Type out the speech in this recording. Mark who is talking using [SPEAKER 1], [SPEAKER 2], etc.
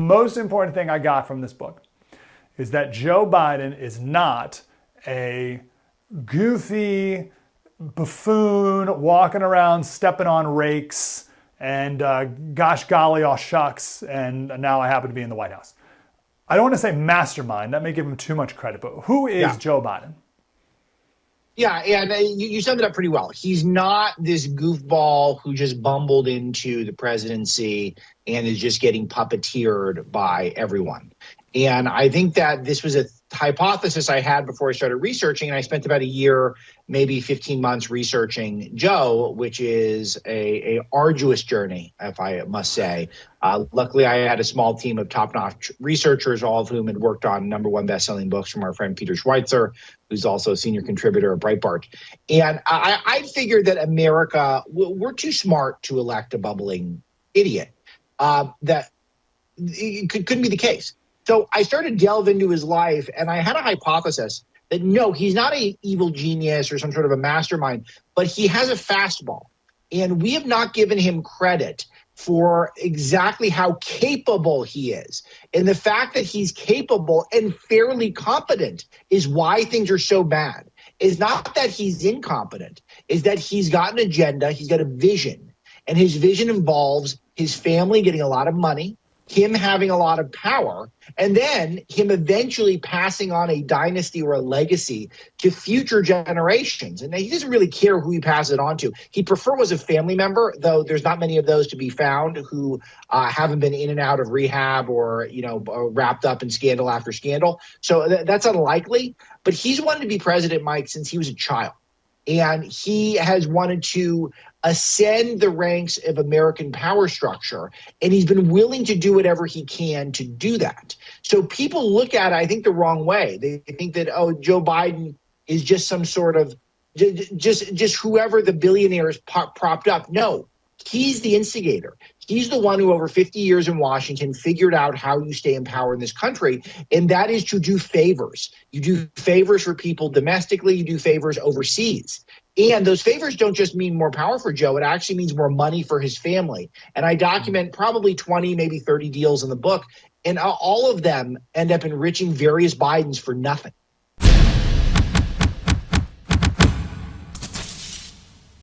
[SPEAKER 1] most important thing I got from this book is that Joe Biden is not a goofy buffoon walking around stepping on rakes and gosh golly, all shucks, and now I happen to be in the White House. I don't want to say mastermind. That may give him too much credit, but who is Joe Biden?
[SPEAKER 2] Yeah, and you summed it up pretty well. He's not this goofball who just bumbled into the presidency and is just getting puppeteered by everyone. And I think that this was a hypothesis I had before I started researching, and I spent about a year, maybe 15 months researching Joe, which is a arduous journey, if I must say. Luckily, I had a small team of top-notch researchers, all of whom had worked on #1 best-selling books from our friend Peter Schweitzer, who's also a senior contributor at Breitbart. And I figured that America, we're too smart to elect a bumbling idiot. That it couldn't be the case. So I started to delve into his life, and I had a hypothesis that no, he's not an evil genius or some sort of a mastermind, but he has a fastball. And we have not given him credit for exactly how capable he is. And the fact that he's capable and fairly competent is why things are so bad. Is not that he's incompetent, is that he's got an agenda, he's got a vision. And his vision involves his family getting a lot of money, him having a lot of power, and then him eventually passing on a dynasty or a legacy to future generations. And he doesn't really care who he passes it on to. He'd prefer was a family member, though there's not many of those to be found who haven't been in and out of rehab or, wrapped up in scandal after scandal. So that's unlikely. But he's wanted to be president, Mike, since he was a child. And he has wanted to ascend the ranks of American power structure, and he's been willing to do whatever he can to do that. So people look at it, I think, the wrong way. They think that, Joe Biden is just some sort of just whoever the billionaires propped up. No, he's the instigator. He's the one who over 50 years in Washington figured out how you stay in power in this country, and that is to do favors. You do favors for people domestically, you do favors overseas. And those favors don't just mean more power for Joe. It actually means more money for his family. And I document probably 20, maybe 30 deals in the book, and all of them end up enriching various Bidens for nothing.